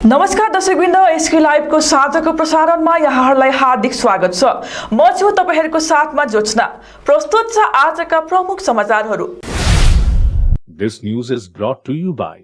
नमस्कार दर्शकवृन्द, एसके लाइभको साँझको प्रसारणमा यहाँहरूलाई हार्दिक स्वागत छ। म छु तपाईहरुको साथमा जोत्स्ना। प्रस्तुत छ आजका प्रमुख समाचारहरू। This news is brought to you by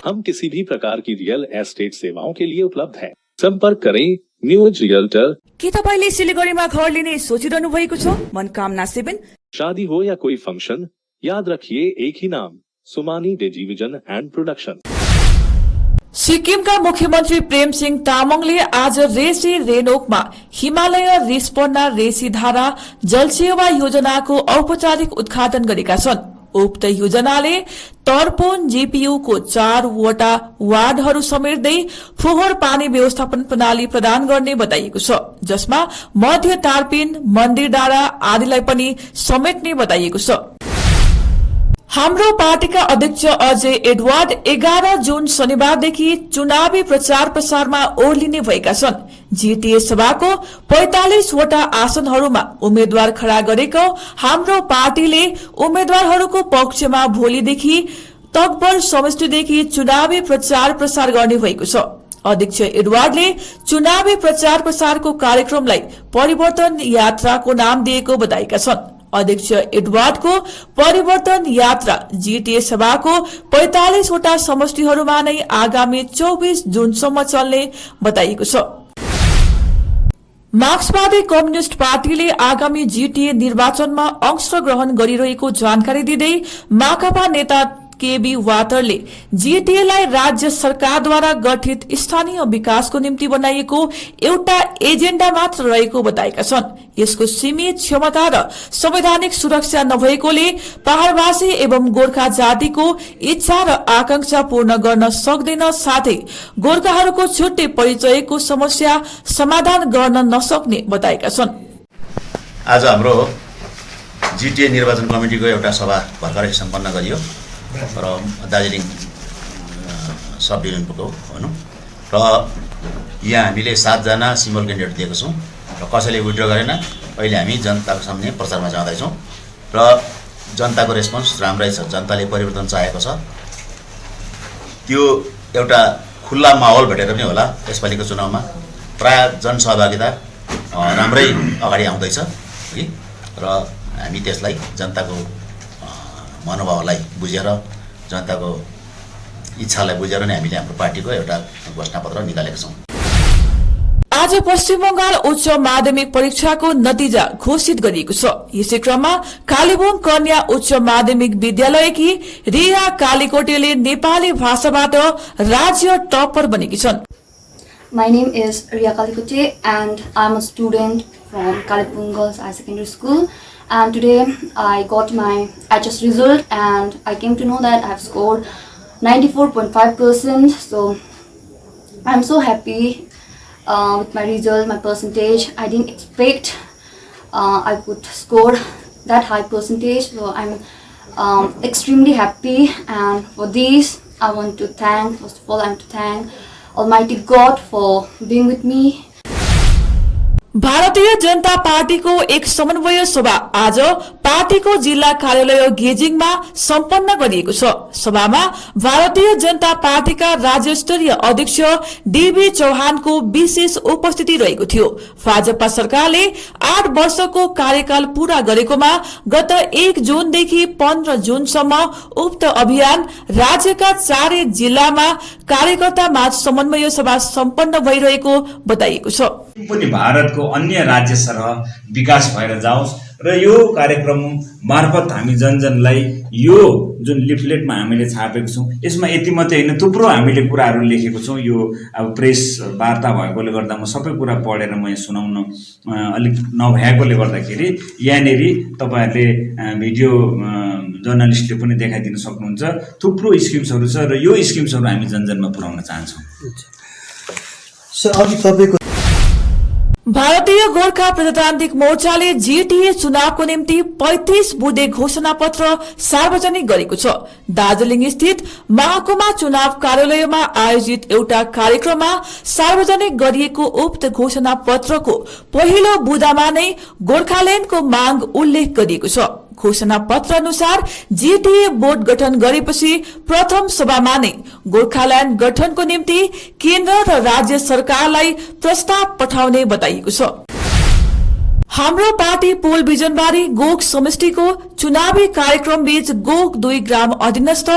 हम किसी भी प्रकार की रियल एस्टेट सेवाओं के लिए उपलब्ध हैं। संपर्क करें न्यूज रियल्टर। के तपाईले सिलिगुडीमा घर लिने सोचिरहनु भएको छ? मनोकामना 7। शादी हो या कोई फंक्शन, याद रखिए एक ही नाम, सुमानी टेलिभिजन एंड प्रोडक्शन। सिक्किमका मुख्यमन्त्री प्रेम सिंह तामाङले आज रेसी रेनोकमा हिमालय रिस्पना रेसी धारा जलसेवा योजनाको औपचारिक उद्घाटन गरेका छन्। उक्त योजनाले तर्पोन जीपीयूको 4 वटा वार्डहरू समेट्दै फोहोर पानी व्यवस्थापन प्रणाली प्रदान गर्ने बताइएको छ, जसमा मध्य टार्पिन, मन्दिर डाँडा आदिलाई पनि समेट्ने बताइएको छ। हाम्रो पार्टीका अध्यक्ष अजय एडवर्ड 11 जून शनिबारदेखि चुनावी प्रचार प्रसारमा ओर्लिने भएका छन्। जीटीए सभाको 45 वटा आसनहरूमा उम्मेद्वार खड़ा गरेको हाम्रो पार्टीले उम्मेद्वारहरूको पक्षमा भोलिदेखि तकबर समष्टिदेखि चुनावी प्रचार प्रसार गर्ने भएको छ। अध्यक्ष एडवर्डले चुनावी प्रचार प्रसारको कार्यक्रमलाई परिवर्तन यात्राको नाम दिएको बताएका छन्। अध्यक्ष एडवर्डको परिवर्तन यात्रा जीटीए सभाको 45 वटा समष्टिहरूमा नै आगामी 24 जूनसम्म चल्ने बताइएको छ। मार्क्सवादी कम्युनिष्ट पार्टीले आगामी जीटीए निर्वाचनमा अंशग्रहण गरिरहेको जानकारी दिँदै माकपा नेता केबी वाटरले जीटीएलाई राज्य सरकारद्वारा गठित स्थानीय विकासको निम्ति बनाइएको एउटा एजेण्डा मात्र रहेको बताएका छन्। यसको सीमित क्षमता र संवैधानिक सुरक्षा नभएकोले पहाड़वासी एवं गोर्खा जातिको इच्छा र आकांक्षा पूर्ण गर्न सक्दैन, साथै गोर्खाहरूको छुट्टै परिचयको समस्या समाधान गर्न नसक्ने बताएका छन्। आज हाम्रो जीटीए निर्वाचन कमिटिको एउटा सभा भर्खरै सम्पन्न गरियो र दार्जिलिङ सब डिभिजनको भनौँ र यहाँ हामीले 7 जना सिम्बल क्यान्डिडेट दिएको छौँ र कसैले विड्र गरेन। अहिले हामी जनताको सामने प्रचारमा जाँदैछौँ र जनताको रेस्पोन्स राम्रै छ। जनताले परिवर्तन चाहेको छ। त्यो एउटा खुल्ला माहौल भेटेर पनि होला यसपालिको चुनावमा प्राय जनसहभागिता राम्रै अगाडि आउँदैछ र हामी त्यसलाई जनताको मनोभावलाई बुझेर जनताको इच्छालाई बुझेर नै हामीले हाम्रो पार्टीको एउटा घोषणापत्र निकालेका छौँ। आज पश्चिम बंगाल उच्च माध्यमिक परीक्षाको नतिजा घोषित गरिएको छ। यसै क्रममा कालेबुङ कन्या उच्च माध्यमिक विद्यालयकी रिया कालीकोटेले नेपाली भाषाबाट राज्य टपर बनेकी छन्। My name is Riya Kalikote and I'm a student from Kalipung Girls High Secondary School, and today I got my HS result and I came to know that I have scored 94.5%. So I'm so happy with my result, my percentage. I didn't expect I could score that high percentage, so I'm extremely happy, and for this I want to thank, first of all I want to thank Almighty God for being with me. Bharatiya Janata पार्टीको एक समन्वय सभा आज पार्टीको जिल्ला कार्यालय गेजिङमा सम्पन्न गरिएको छ। सभामा भारतीय जनता पार्टीका राज्य स्तरीय अध्यक्ष डीबी चौहानको विशेष उपस्थिति रहेको थियो। भाजपा सरकारले 8 वर्षको कार्यकाल पूरा गरेकोमा गत 1 जुनदेखि 15 जुनसम्म उक्त अभियान राज्यका 4 जिल्लामा कार्यकर्तामाझ समन्वय सभा सम्पन्न भइरहेको बताइएको छ। पनि भारतको अन्य राज्य सरह विकास भएर जाओस् र यो कार्यक्रम मार्फत हामी जनजनलाई यो जुन लिफलेटमा हामीले छापेको छौं यसमा यति मात्रै हैन, थुप्रो हामीले कुराहरू लेखेको छौं। यो अब प्रेस वार्ता भएकोले गर्दा म सबै कुरा पढेर म सुनाउन अलिक नभएकोले गर्दाखेरि यहाँनेरि तपाईहरुले भिडियो जर्नलिस्टले पनि देखाइदिन सक्नुहुन्छ। थुप्रो स्किम्सहरु छ र यो स्किम्सहरु हामी जनजनमा पुर्याउन चाहन्छौं। सर अब तपाईको भारतीय गोर्खा प्रजातान्त्रिक मोर्चाले जीटीए चुनावको निम्ति 35 बुँदे घोषणा पत्र सार्वजनिक गरेको छ। दार्जिलिङ स्थित महकुमा चुनाव कार्यालयमा आयोजित एउटा कार्यक्रममा सार्वजनिक गरिएको उक्त घोषणा पत्रको पहिलो बुँदामा नै गोर्खाल्याण्डको माग उल्लेख गरिएको छ। घोषणा पत्र अनुसार जीटीए बोर्ड गठन गरेपछि प्रथम सभामा नै गोर्खाल्याण्ड गठनको निम्ति केन्द्र र राज्य सरकारलाई प्रस्ताव पठाउने बताइएको छ। हाम्रो पार्टी पोल बिजनबारी गोक समष्टिको चुनावी कार्यक्रम बीच गोक 2 ग्राम अधीनस्थ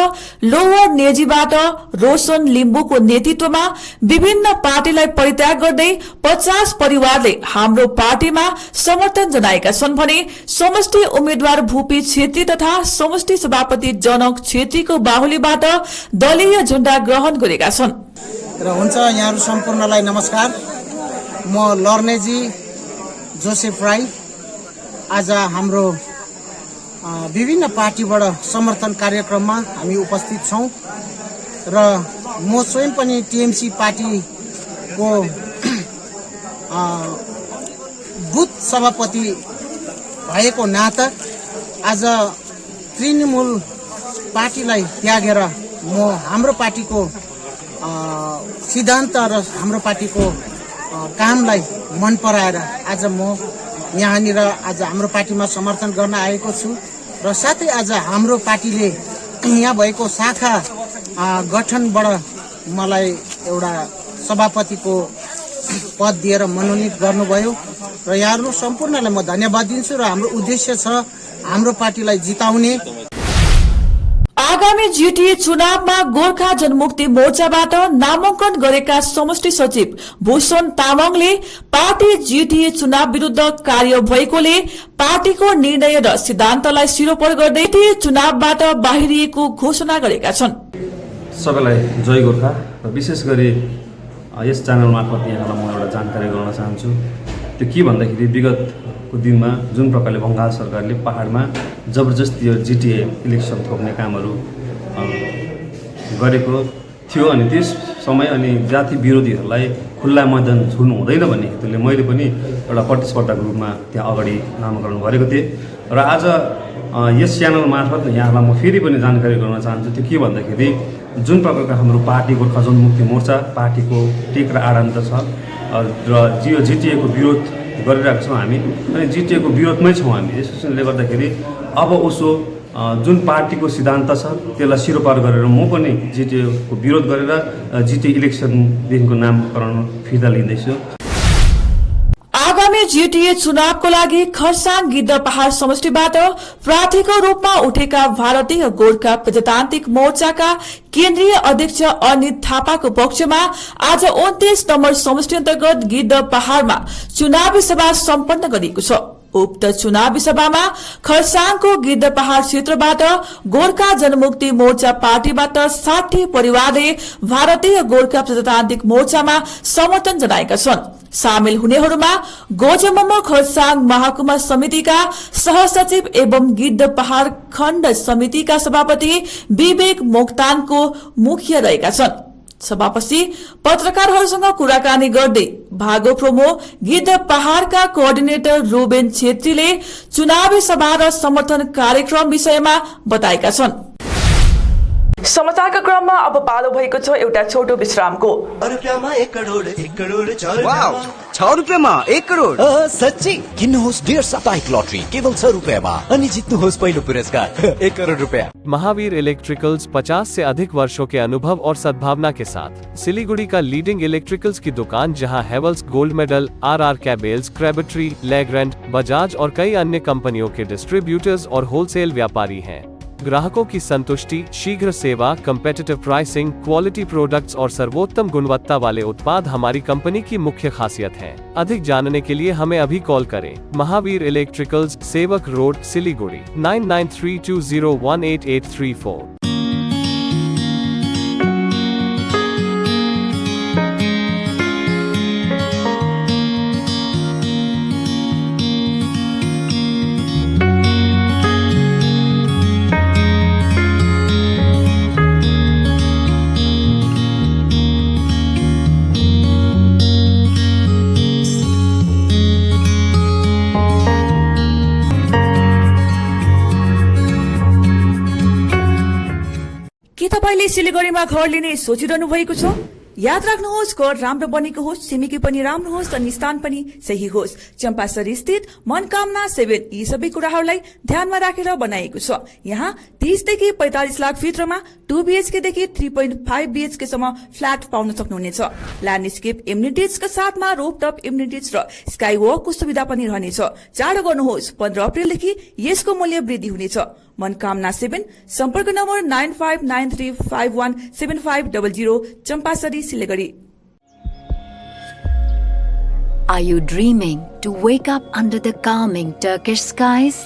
लोवर नेजीबाट रोशन लिम्बुको नेतृत्वमा विभिन्न पार्टीलाई परित्याग गर्दै 50 परिवारले हाम्रो पार्टीमा समर्थन जनाएका छन् भने समष्टि उम्मेद्वार भूपी छेत्री तथा समष्टि सभापति जनक छेत्रीको बाहुलीबाट दलीय झण्डा ग्रहण गरेका छन्। र हुन्छ यहाँहरु सम्पूर्णलाई नमस्कार। म लर्नेजी जोसेफ राई आज हाम्रो विभिन्न पार्टीबाट समर्थन कार्यक्रममा हामी उपस्थित छौं र म स्वयं पनि टीएमसी पार्टीको बुथ सभापति भएको नाता आज तृणमूल पार्टीलाई त्यागेर म हाम्रो पार्टीको सिद्धान्त र हाम्रो पार्टीको कामलाई मन पराएर आज म यहाँनिर आज हाम्रो पार्टीमा समर्थन गर्न आएको छु र साथै आज हाम्रो पार्टीले यहाँ भएको शाखा गठनबाट मलाई एउटा सभापतिको पद दिएर मनोनित गर्नुभयो र यहाँहरु सम्पूर्णलाई म धन्यवाद दिन्छु र हाम्रो उद्देश्य छ हाम्रो पार्टीलाई जिताउने। आगामी जीटीए चुनावमा गोर्खा जनमुक्ति मोर्चाबाट नामाङ्कन गरेका समष्टि सचिव भूषण तामाङले पार्टी जीटीए चुनाव विरुद्ध कार्य भएकोले पार्टीको निर्णय र सिद्धान्तलाई सिरोपर गर्दै जीटीए चुनावबाट बाहिरिएको घोषणा गरेका छन्। सबैलाई जय गोर्खा र विशेष गरी यस च्यानल मार्फत यहाँलाई म एउटा जानकारी गराउन चाहन्छु। त्यो के भन्दाखेरि विगतको दिनमा जुन प्रकारले बङ्गाल सरकारले पहाडमा जबरजस्ती यो जीटीए इलेक्सन थोप्ने कामहरू गरेको थियो अनि त्यस समय अनि जाति विरोधीहरूलाई खुल्ला मैदान छोड्नु हुँदैन भन्ने हेतुले मैले पनि एउटा प्रतिस्पर्धाको रूपमा त्यहाँ अगाडि नामाकरण गरेको थिएँ र आज यस च्यानल मार्फत यहाँलाई म फेरि पनि जानकारी गराउन चाहन्छु। त्यो के भन्दाखेरि जुन प्रकारको हाम्रो पार्टी गोर्खा जनमुक्ति मोर्चा पार्टीको टेक र आडान्त छ र जीटीएको विरोध गरिरहेको छौँ हामी अनि जीटीएको विरोधमै छौँ हामी। यसले गर्दाखेरि अब उसो जुन पार्टीको सिद्धान्त छ त्यसलाई सिरोपार गरेर म पनि जीटीएको विरोध गरेर जीटीए इलेक्सनदेखिको नामकरण फिर्ता लिँदैछु। आगामी जीटीए चुनावको लागि खरसाङ गिद्ध पहाड समष्टिबाट प्रार्थीको रूपमा उठेका भारतीय गोर्खा प्रजातान्त्रिक मोर्चाका केन्द्रीय अध्यक्ष अनित थापाको पक्षमा आज 29 नम्बर समष्टि अन्तर्गत गिद्ध पहाडमा चुनावी सभा सम्पन्न गरिएको छ। उक्त चुनावी सभामा खरसाङको गिद्ध पहाड क्षेत्रबाट गोर्खा जनमुक्ति मोर्चा पार्टीबाट 60 परिवारले भारतीय गोर्खा प्रजातान्त्रिक मोर्चामा समर्थन जनाएका छन्। सामेल हुनेहरूमा गोजममो खरसाङ महकुमा समितिका सहसचिव एवं गिद्ध पहाड खण्ड समितिका सभापति विवेक मोक्तानको मुख्य रहेका छन्। सभापछि पत्रकारहरूसँग कुराकानी गर्दै भागो प्रोमो गिद्ध पहाड़का कोअर्डिनेटर रुबेन छेत्रीले चुनावी सभा र समर्थन कार्यक्रम विषयमा बताएका छन्। समाचारका क्रममा अब पालो भएको छ एउटा छोटो विश्रामको। 1 करोड 6 रुपैयाँमा 1 करोड सच्ची किन्नुहोस् डेढ साप्ताहिक लटरी केवल 6 रुपैयाँमा अनि जित्नुहोस् पहिलो पुरस्कार 1 करोड रुपया। महावीर इलेक्ट्रिकल्स 50 से अधिक वर्षों के अनुभव और सद्भावना के साथ सिलीगुड़ी का लीडिंग इलेक्ट्रिकल्स की दुकान, जहां Havells gold medal, RR cables, Crabtree, Legrand, Bajaj और कई अन्य कंपनियों के डिस्ट्रीब्यूटर्स और होलसेल व्यापारी हैं। ग्राहकों की संतुष्टि, शीघ्र सेवा, कम्पेटिटिव प्राइसिंग, क्वालिटी प्रोडक्ट्स और सर्वोत्तम गुणवत्ता वाले उत्पाद हमारी कंपनी की मुख्य खासियत है। अधिक जानने के लिए हमें अभी कॉल करें। महावीर इलेक्ट्रिकल्स, सेवक रोड, सिलीगुड़ी 9932018834। के तपाईले सिलीगुडीमा घर लिने सोचिरहनु भएको छ? याद राख्नुहोस् घर राम्रो बनेको होस्, छिमेकी पनि राम्रो होस् अनि स्थान पनि सही होस्। चम्पासरी स्थित मनकामना 7 यी सबै कुराहरूलाई ध्यानमा राखेर बनाइएको छ। यहाँ 30 देखि 45 लाख भित्रमा 2 BHK देखि 3.5 BHK सम्म फ्ल्याट पाउन सक्नुहुनेछ। ल्यान्डस्केप एम्युनिटिजका साथमा रोपटप एम्युनिटिज र स्काई वकको सुविधा पनि रहनेछ। चाँडो गर्नुहोस्, 15 अप्रिलदेखि यसको मूल्य वृद्धि हुनेछ। मनकामना 7 सम्पर्क number 9593517500 Champasari Siliguri. Are you dreaming to wake up under the calming Turkish skies?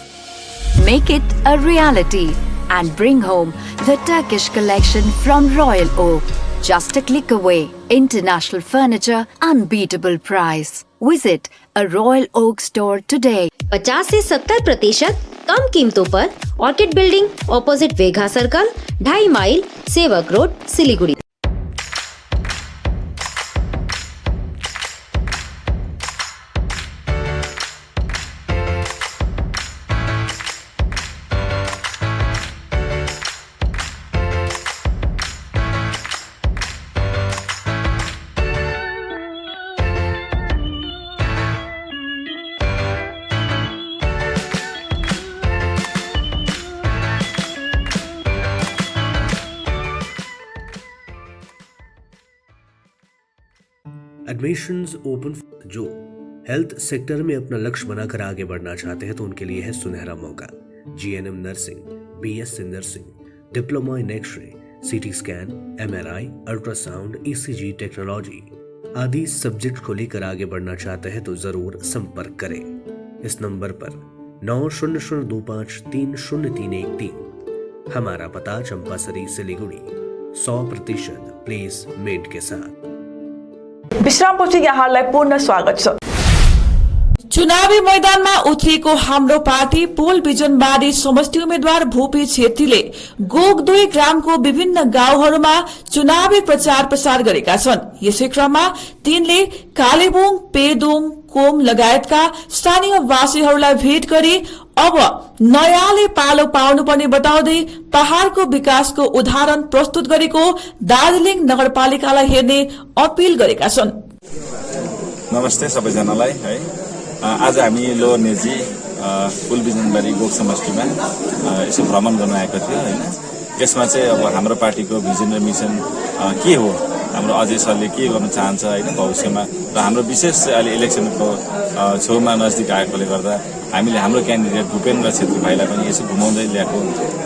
Make it a reality and bring home the Turkish collection from Royal Oak. Just a click away. International furniture, unbeatable price. Visit a Royal Oak store today. 50 से 70% कम कीमतों पर orchid building opposite वेघा circle, 2.5 mile, Sevoke road, Siliguri. Admissions open जो health sector में अपना लक्ष्य बनाकर आगे बढ़ना चाहते हैं तो उनके लिए है सुनहरा मौका। GNM nursing, BSc nursing, diploma in x-ray, CT scan, MRI, ultrasound, ECG technology आदि सब्जेक्ट को लेकर आगे बढ़ना चाहते हैं तो जरूर संपर्क करें इस नंबर पर 9002530313। हमारा पता चंपासरी सिलीगुड़ी, 100% प्लेसमेंट के साथ। विश्रामपछि यहाँलाई पूर्ण स्वागत छ। चुनावी मैदानमा उत्रिएको हाम्रो पार्टी पोल बिजनबारी समष्टि उम्मेद्वार भूपी छेत्रीले गोग 2 ग्रामको विभिन्न गाउँहरूमा चुनावी प्रचार प्रसार गरेका छन्। यसै क्रममा तिनले कालेबुङ, पेदोङ, कोम लगायतका स्थानीय वासीहरूलाई भेट गरी अब नयाँले पालो पाउनुपर्ने बताउँदै पहाड़को विकासको उदाहरण प्रस्तुत गरेको दार्जिलिङ नगरपालिकालाई हेर्ने अपील गरेका छन्। नमस्ते सबैजनालाई है। आज हामी लोवर नेजी पुल बिजनबारी गोग समष्टिमा यसो भ्रमण गर्न आएको थियो हैन। यसमा चाहिँ अब हाम्रो पार्टीको भिजन र मिसन के हो, हाम्रो अजय सरले के गर्न चाहन्छ हैन भविष्यमा, र हाम्रो विशेष अहिले इलेक्सनको छेउमा नजिक आएकोले गर्दा हामीले हाम्रो क्यान्डिडेट भूपेन्द्र छेत्री भाइलाई पनि यसो घुमाउँदै ल्याएको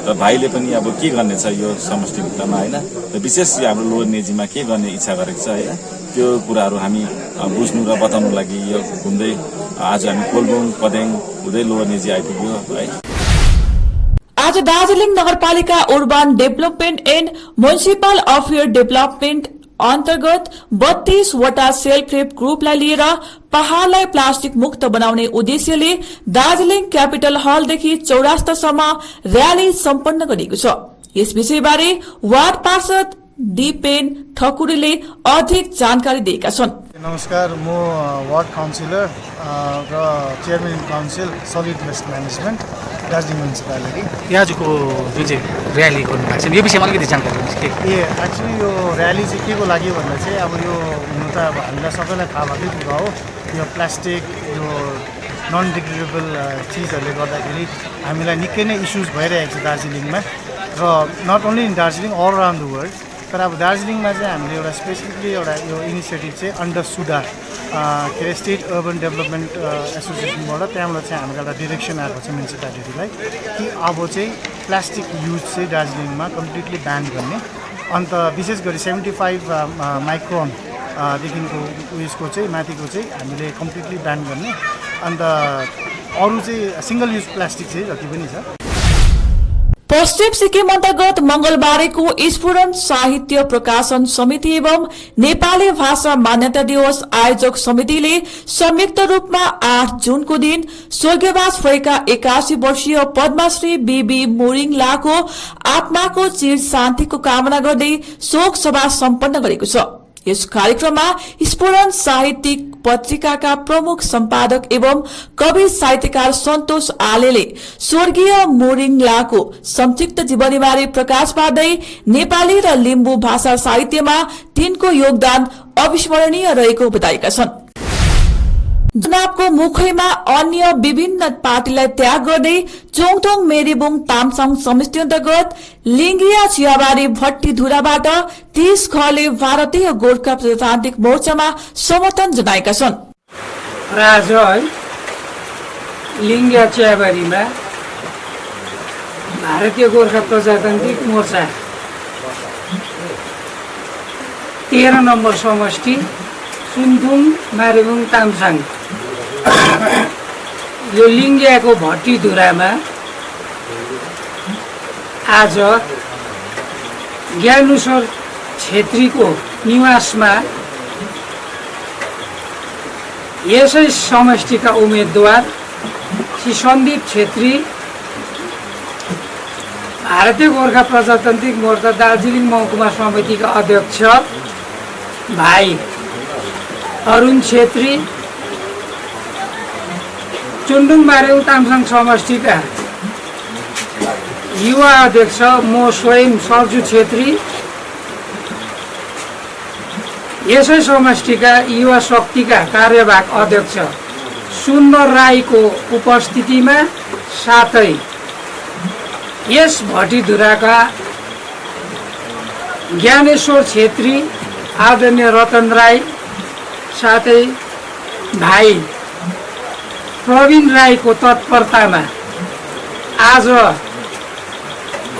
र भाइले पनि अब के गर्ने छ यो समष्टिभित्रमा हैन, र विशेष हाम्रो लोवर नेजीमा के गर्ने इच्छा गरेको छ हैन, त्यो कुराहरू हामी बुझ्नु र बताउनु लागि यो घुम्दै आज हामी कोलबुङ, पदेङ हुँदै लोवर नेजी आइपुग्यो है। आज दार्जिलिङ नगरपालिका urban development and municipal affair development अन्तर्गत 32 वटा सेल्फ हेल्प ग्रुपलाई लिएर पहाड़लाई प्लास्टिक मुक्त बनाउने उद्देश्यले दार्जिलिङ क्यापिटल हलदेखि चौरास्तासम्म र्याली सम्पन्न गरिएको छ। यस विषयबारे वार्ड पार्षद दीपेन ठकुरीले अधिक जानकारी दिएका छन्। नमस्कार, म वार्ड काउन्सिलर र chairman in council solid waste management Darjeeling municipality. आजको जुन चाहिँ र्याली गर्नुभएको छ यो विषयमा अलिकति जानकारी दिनुहोस्। एक्चुअली यो र्याली चाहिँ के को लागि भन्दा चाहिँ अब यो हुनु त अब हामीलाई सबैलाई थाहा भएकै कुरा हो, यो प्लास्टिक यो नन डिग्रेडेबल चिजहरूले गर्दाखेरि हामीलाई निकै नै इस्युज भइरहेको छ दार्जिलिङमा, र not only in Darjeeling all around the world. तर अब दार्जिलिङमा चाहिँ हामीले एउटा स्पेसिफिकली एउटा यो इनिसिएटिभ चाहिँ अन्डर सुडा के अरे स्टेट अर्बन डेभलपमेन्ट एसोसिएसनबाट त्यहाँबाट चाहिँ हाम्रो एउटा डिरेक्सन आएको छ म्युनिसिपालिटीलाई कि अब चाहिँ प्लास्टिक युज चाहिँ दार्जिलिङमा कम्प्लिटली ब्यान गर्ने, अन्त विशेष गरी 75 माइक्रोन देखिको उयसको चाहिँ माथिको चाहिँ हामीले कम्प्लिटली ब्यान गर्ने, अन्त अरू चाहिँ सिंगल युज प्लास्टिक चाहिँ जति पनि छ। पश्चिम सिक्किम अन्तर्गत मंगलबारेको स्फुरन साहित्य प्रकाशन समिति एवं नेपाली भाषा मान्यता दिवस आयोजक समितिले संयुक्त रूपमा 8 जुनको दिन स्वर्गवास भएका 81 वर्षीय पद्मश्री बीबी मोरिङलाको आत्माको चिर शान्तिको कामना गर्दै शोक सभा सम्पन्न गरेको छ। यस कार्यक्रममा स्फुरन साहित्यिक पत्रिकाका प्रमुख सम्पादक एवं कवि साहित्यकार सन्तोष आलेले स्वर्गीय मोरिङलाको संक्षिप्त जीवनीबारे प्रकाश पार्दै नेपाली र लिम्बू भाषा साहित्यमा तिनको योगदान अविस्मरणीय रहेको बताएका छन्। चुनावको मुखैमा अन्य विभिन्न पार्टीलाई त्याग गर्दै चोङथोङ मेरीबुङ तामसाङ समष्टि अन्तर्गत लिङ्गिया चियाबारी भट्टीधुराबाट 30 घरले भारतीय गोर्खा प्रजातान्त्रिक मोर्चामा समर्थन जनाएका छन्। र आज लिङ्गिया चियाबारीमा भारतीय गोर्खा प्रजातान्त्रिक मोर्चा 13 नम्बर समष्टि चुङथोङ मेरीबुङ तामसाङ यो लिङ्गियाको भट्टीधुरामा आज ज्ञानेश्वर छेत्रीको निवासमा यसै समष्टिका उम्मेदवार श्री सन्दीप छेत्री, भारतीय गोर्खा प्रजातान्त्रिक मोर्चा दार्जिलिङ महकुमा समितिका अध्यक्ष भाइ अरुण छेत्री, चुङथोङ मेरीबुङ तामसाङ समष्टिका युवा अध्यक्ष म स्वयं सर्जु छेत्री, यसै समष्टिका युवा शक्तिका कार्यवाहक अध्यक्ष सुन्दर राईको उपस्थितिमा साथै यस भट्टीधुराका ज्ञानेश्वर छेत्री, आदरणीय रतन राई साथै भाइ प्रवीण राईको तत्परतामा आज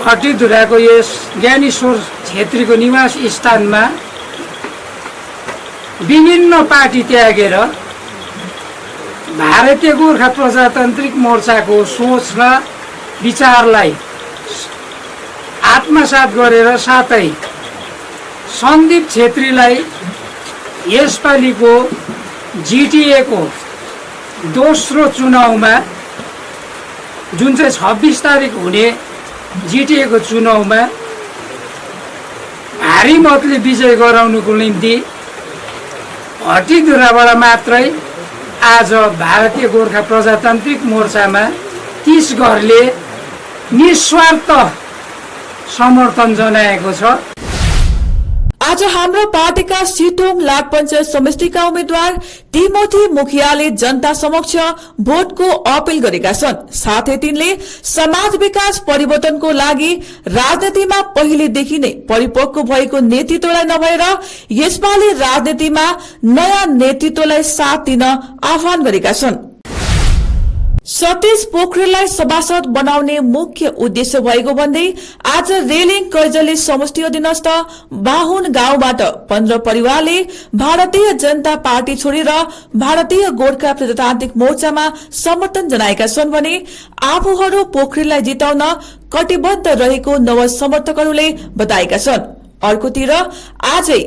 भट्टीधुराको यस ज्ञानेश्वर छेत्रीको निवास स्थानमा विभिन्न पार्टी त्यागेर भारतीय गोर्खा प्रजातान्त्रिक मोर्चाको सोच र विचारलाई आत्मसात गरेर साथै सन्दीप छेत्रीलाई यसपालिको जिटिएको दोस्रो चुनावमा जुन चाहिँ 26 तारिक हुने जिटिएको चुनावमा भारी मतले विजय गराउनुको निम्ति भट्टीधुराबाट मात्रै आज भारतीय गोर्खा प्रजातान्त्रिक मोर्चामा 30 घरले निस्वार्थ समर्थन जनाएको छ। आज हाम्रो पार्टीका सिटोङ लाट पञ्चायत समष्टिका उम्मेद्वार तिमोथी मुखियाले जनता समक्ष भोटको अपील गरेका छन्। साथै तिनले समाज विकास परिवर्तनको लागि राजनीतिमा पहिलेदेखि नै परिपक्व भएको नेतृत्वलाई नभएर यसपालि राजनीतिमा नयाँ नेतृत्वलाई साथ दिन आह्वान गरेका छन्। सतीश पोखरेललाई सभासद बनाउने मुख्य उद्देश्य भएको भन्दै आज रेलिङ कैजली समष्टि अधीनस्थ बाहुन गाउँबाट 15 परिवारले भारतीय जनता पार्टी छोडेर भारतीय गोर्खा प्रजातान्त्रिक मोर्चामा समर्थन जनाएका छन् भने आफूहरू पोखरेललाई जिताउन कटिबद्ध रहेको नव समर्थकहरूले बताएका छन्। अर्कोतिर आजै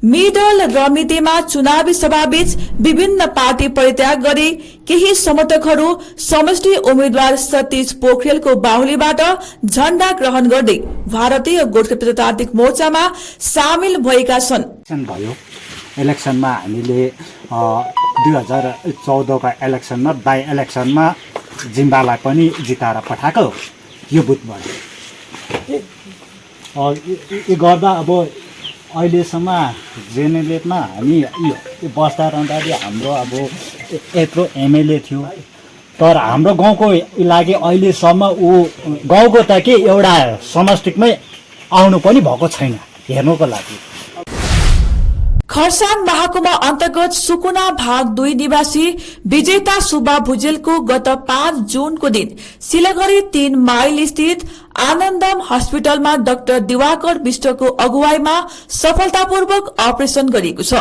मिडल रमितेमा चुनावी सभाबीच विभिन्न पार्टी परित्याग गरी केही समर्थकहरू समष्टि उम्मेद्वार सतीश पोखरेलको बाहुलीबाट झण्डा ग्रहण गर्दै भारतीय गोर्खा प्रजातान्त्रिक मोर्चामा सामेल भएका छन्। भयो इलेक्सनमा हामीले 2014 का इलेक्सनमा बाई इलेक्सनमा जिम्बालाई पनि जिताएर पठाएको यो बुथबाट यो गर्दा अब अहिलेसम्म जेनेरेटमा हामी बस्दा रहँदाखेरि हाम्रो अब यत्रो एमएलए थियो, तर हाम्रो गाउँको लागि अहिलेसम्म गाउँको त के एउटा समष्टिमै आउनु पनि भएको छैन हेर्नुको लागि। खरसाङ महकुमा अन्तर्गत सुकुना भाग 2 निवासी विजेता सुब्बा भुजेलको गत 5 जुनको दिन सिलगढी 3 माइल स्थित आनन्दम अस्पतालमा डाक्टर दिवाकर विष्टको अगुवाईमा सफलतापूर्वक अपरेशन गरिएको छ।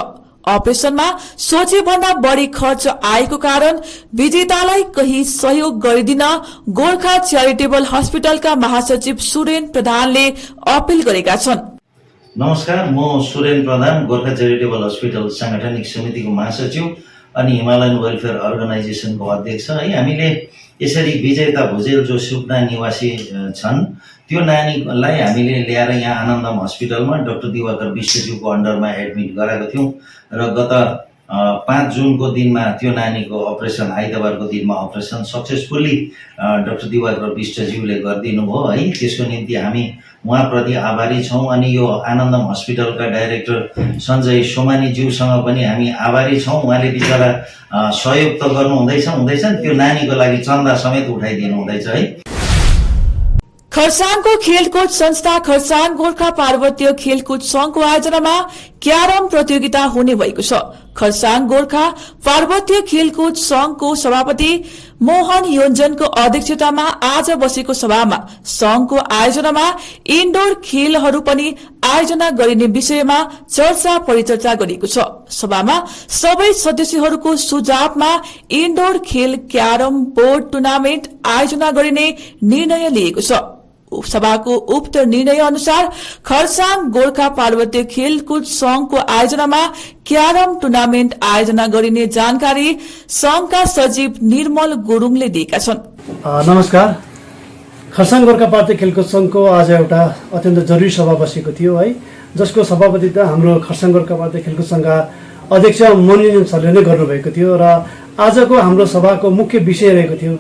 अपरेशनमा सोचे भन्दा बढी खर्च आएको कारण विजेतालाई कही सहयोग गरिदिन गोर्खा च्यारिटेबल हस्पिटलका महासचिव सुरेन प्रधानले अपील गरेका छन्। नमस्कार, म सुरेन प्रधान, गोर्खा च्यारिटेबल हस्पिटल सांगठनिक समितिको महासचिव अनि हिमालयन वेलफेयर अर्गनाइजेसनको अध्यक्ष है। हामीले यसरी विजेता भुजेल जो सुकुना निवासी छन् त्यो नानीलाई हामीले ल्याएर यहाँ आनन्दम हस्पिटलमा डाक्टर दिवाकर विष्टज्यूको अन्डरमा एडमिट गराएको थियौँ र गत 5 जुनको दिनमा त्यो नानीको अपरेसन, आइतबारको दिनमा अपरेसन सक्सेसफुल्ली डाक्टर दिवाकर विष्टज्यूले गरिदिनु भयो है। त्यसको निम्ति हामी उहाँप्रति आभारी छौँ। अनि यो आनन्दम हस्पिटलका डाइरेक्टर सञ्जय सोमानीज्यूसँग पनि हामी आभारी छौँ। उहाँले बिचरा सहयोग त गर्नु हुँदैछन्, त्यो नानीको लागि चन्दा समेत उठाइदिनु हुँदैछ है। खरसाङको खेलकुद संस्था खरसाङ गोर्खा पार्वतीय खेलकुद संघको आयोजनामा क्यारम प्रतियोगिता हुने भएको छ। खरसाङ गोर्खा पार्वतीय खेलकुद संघको सभापति मोहन योन्जनको अध्यक्षतामा आज बसेको सभामा संघको आयोजनामा इन्डोर खेलहरू पनि आयोजना गरिने विषयमा चर्चा परिचर्चा गरिएको छ। सभामा सबै सदस्यहरूको सुझावमा इन्डोर खेल क्यारम बोर्ड टुर्नामेन्ट आयोजना गरिने निर्णय लिएको छ। सभाको उक्त निर्णय अनुसार खरसाङ गोर्खा पार्वतीय खेलकुद संघको आयोजनामा क्यारम टुर्नामेन्ट आयोजना गरिने जानकारी संघका सचिव निर्मल गुरुङले दिएका छन्। नमस्कार। खरसाङ गोर्खा पार्वतीय खेलकुद संघको आज एउटा अत्यन्त जरुरी सभा बसेको थियो है, जसको सभापतित्व हाम्रो खरसाङ गोर्खा पार्वतीय खेलकुद संघका अध्यक्ष मनोरञ्जन सरले नै गर्नुभएको थियो। र आजको हाम्रो सभाको मुख्य विषय रहेको थियो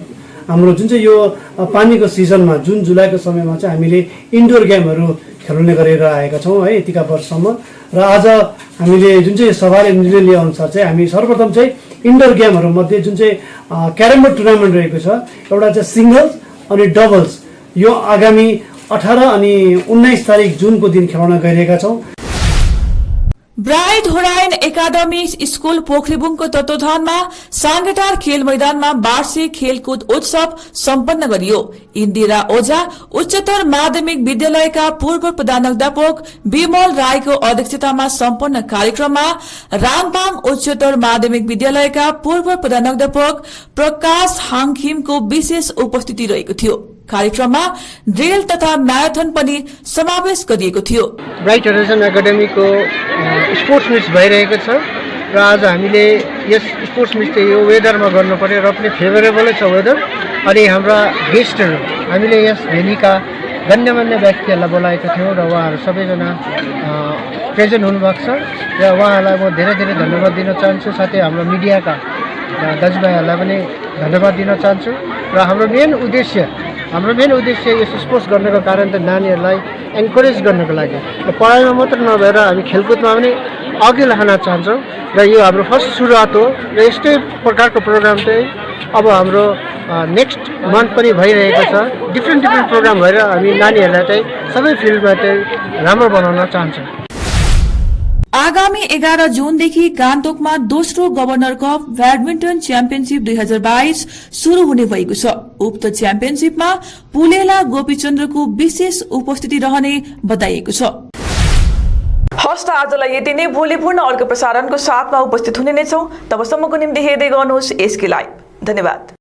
हाम्रो जुन चाहिँ यो पानीको सिजनमा जुन जुलाईको समयमा चाहिँ हामीले इन्डोर गेमहरू खेल्ने गरेर आएका छौँ है यतिका वर्षसम्म। र आज हामीले जुन चाहिँ सभाले निर्णय लिए अनुसार चाहिँ हामी सर्वप्रथम चाहिँ इन्डोर गेमहरूमध्ये जुन चाहिँ क्यारम बोर्ड टुर्नामेन्ट रहेको छ, एउटा चाहिँ सिङ्गल्स अनि डबल्स, यो आगामी 18 अनि 19 तारिक जुनको दिन खेलाउन गइरहेका छौँ। ब्राइट होराइन एकाडेमी स्कूल पोखरीबुङको तत्वावधानमा सांगटार खेल मैदानमा वार्षिक खेलकुद उत्सव सम्पन्न गरियो। इन्दिरा ओझा उच्चतर माध्यमिक विद्यालयका पूर्व प्रधानाध्यापक विमल राईको अध्यक्षतामा सम्पन्न कार्यक्रममा राङपाङ उच्चतर माध्यमिक विद्यालयका पूर्व प्रधानाध्यापक प्रकाश हाङखिमको विशेष उपस्थिति रहेको थियो। कार्यक्रममा ड्रिल तथा म्याराथन पनि समावेश गरिएको थियो। ब्राइट होराइजन एकाडेमीको स्पोर्ट्स मिट्स भइरहेको छ र आज हामीले यस स्पोर्ट्स मिट्स चाहिँ यो वेदरमा गर्नु पर्यो र पनि फेभरेबलै छ वेदर। अनि हाम्रा गेस्टहरू हामीले यस भेलीका गण्यमान्य व्यक्तिहरूलाई बोलाएका थियौँ र उहाँहरू सबैजना प्रेजेन्ट हुनुभएको छ र उहाँहरूलाई म धेरै धेरै धन्यवाद दिन चाहन्छु। साथै हाम्रो मिडियाका दाजुभाइहरूलाई पनि धन्यवाद दिन चाहन्छु। र हाम्रो मेन उद्देश्य यस स्पोर्ट्स गर्नको कारण त नानीहरूलाई एन्करेज गर्नको लागि र पढाइमा मात्र नभएर हामी खेलकुदमा पनि अघि लान चाहन्छौँ र यो हाम्रो फर्स्ट सुरुवात हो। र यस्तै प्रकारको प्रोग्राम चाहिँ अब हाम्रो नेक्स्ट मन्थ पनि भइरहेको छ। डिफ्रेन्ट प्रोग्राम भएर हामी नानीहरूलाई चाहिँ सबै फिल्डमा चाहिँ राम्रो बनाउन चाहन्छौँ। आगामी 11 जुनदेखि गान्तोकमा दोस्रो गभर्नर कप ब्याडमिन्टन च्याम्पियनशिप 2022 शुरू हुने भएको छ। उक्त च्याम्पियनशिपमा पुलेला गोपीचन्द्रको विशेष उपस्थिति रहने बताइएको छ। हस्त आजलाई यति नै। भोलि पूर्ण अर्को प्रसारणको साथमा उपस्थित हुने नै छौं। तबसम्मको निम्ति हेर्दै गर्नुहोस् एसके लाइभ। धन्यवाद।